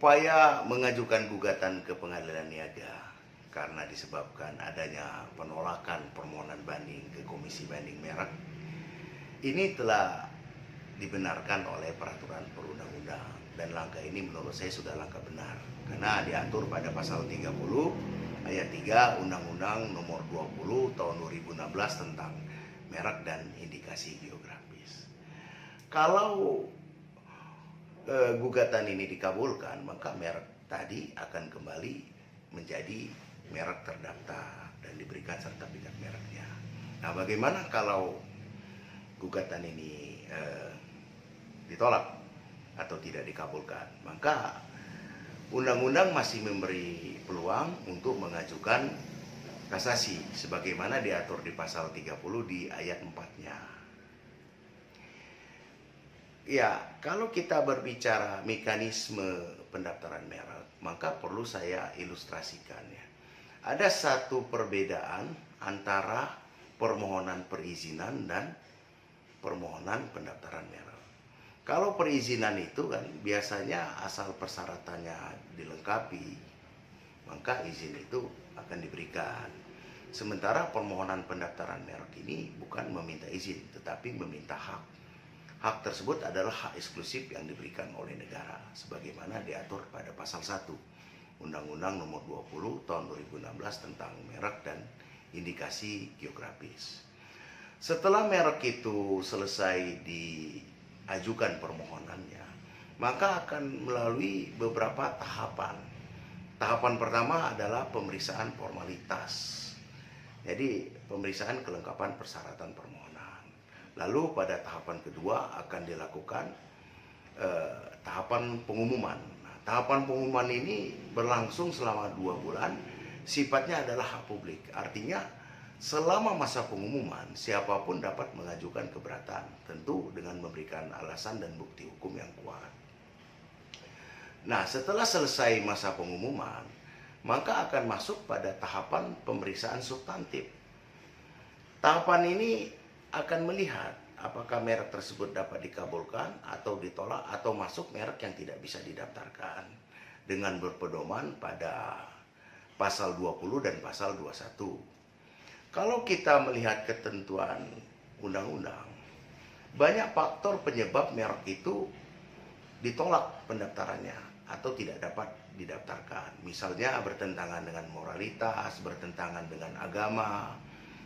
upaya mengajukan gugatan ke pengadilan niaga karena disebabkan adanya penolakan permohonan banding ke Komisi Banding Merek ini telah dibenarkan oleh peraturan perundang-undang, dan langkah ini menurut saya sudah langkah benar karena diatur pada pasal 30 ayat 3 Undang-Undang Nomor 20 Tahun 2016 tentang merek dan indikasi geografis. Kalau gugatan ini dikabulkan, maka merek tadi akan kembali menjadi merek terdaftar dan diberikan sertifikat mereknya. Nah, bagaimana kalau gugatan ini ditolak atau tidak dikabulkan? Maka undang-undang masih memberi peluang untuk mengajukan kasasi sebagaimana diatur di pasal 30 di ayat 4-nya. Ya, kalau kita berbicara mekanisme pendaftaran merek, maka perlu saya ilustrasikan ya. Ada satu perbedaan antara permohonan perizinan dan permohonan pendaftaran merek. Kalau perizinan itu kan biasanya asal persyaratannya dilengkapi, maka izin itu akan diberikan. Sementara permohonan pendaftaran merek ini bukan meminta izin, tetapi meminta hak. Hak tersebut adalah hak eksklusif yang diberikan oleh negara, sebagaimana diatur pada pasal 1 Undang-Undang Nomor 20 Tahun 2016 tentang merek dan indikasi geografis. Setelah merek itu selesai diajukan permohonannya, maka akan melalui beberapa tahapan. Tahapan pertama adalah pemeriksaan formalitas. Jadi pemeriksaan kelengkapan persyaratan permohonan. Lalu pada tahapan kedua akan dilakukan tahapan pengumuman. Nah, tahapan pengumuman ini berlangsung selama 2 bulan. Sifatnya adalah hak publik. Artinya selama masa pengumuman siapapun dapat mengajukan keberatan, tentu dengan memberikan alasan dan bukti hukum yang kuat. Nah, setelah selesai masa pengumuman, maka akan masuk pada tahapan pemeriksaan substantif. Tahapan ini akan melihat apakah merek tersebut dapat dikabulkan atau ditolak atau masuk merek yang tidak bisa didaftarkan dengan berpedoman pada pasal 20 dan pasal 21. Kalau kita melihat ketentuan undang-undang, banyak faktor penyebab merek itu ditolak pendaftarannya atau tidak dapat didaftarkan. Misalnya bertentangan dengan moralitas, bertentangan dengan agama,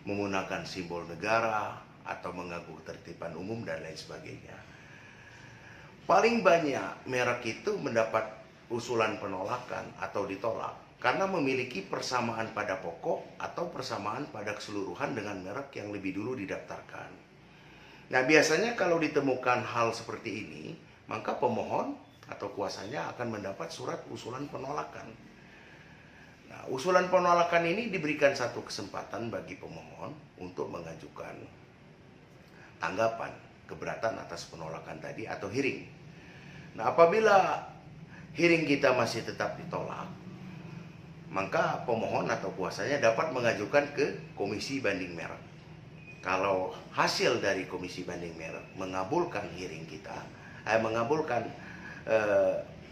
menggunakan simbol negara, atau mengganggu ketertiban umum dan lain sebagainya. Paling banyak merek itu mendapat usulan penolakan atau ditolak karena memiliki persamaan pada pokok atau persamaan pada keseluruhan dengan merek yang lebih dulu didaftarkan. Nah, biasanya kalau ditemukan hal seperti ini, maka pemohon atau kuasanya akan mendapat surat usulan penolakan. Nah, usulan penolakan ini diberikan satu kesempatan bagi pemohon untuk mengajukan tanggapan keberatan atas penolakan tadi atau hearing. Nah, apabila hearing kita masih tetap ditolak, maka pemohon atau kuasanya dapat mengajukan ke Komisi Banding Merek. Kalau hasil dari Komisi Banding Merek mengabulkan hearing kita, mengabulkan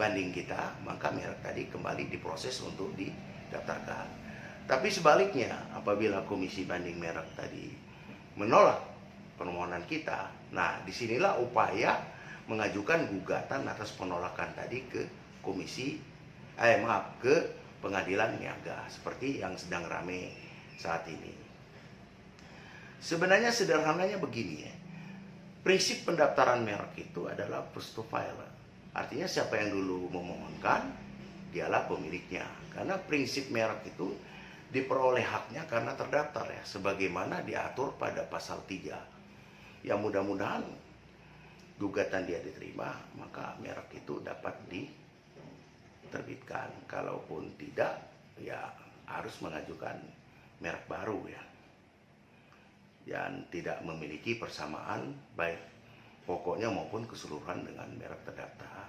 banding kita, maka merek tadi kembali diproses untuk didaftarkan. Tapi sebaliknya, apabila Komisi Banding Merek tadi menolak permohonan kita, nah disinilah upaya mengajukan gugatan atas penolakan tadi ke ke pengadilan niaga seperti yang sedang ramai saat ini. Sebenarnya sederhananya begini ya, prinsip pendaftaran merek itu adalah first to file. Artinya siapa yang dulu memohonkan, dialah pemiliknya. Karena prinsip merek itu diperoleh haknya karena terdaftar ya, sebagaimana diatur pada pasal 3. Ya, mudah-mudahan gugatan dia diterima, maka merek itu dapat diterbitkan. Kalaupun tidak, ya harus mengajukan merek baru ya, yang tidak memiliki persamaan baik pokoknya maupun keseluruhan dengan merek terdaftar.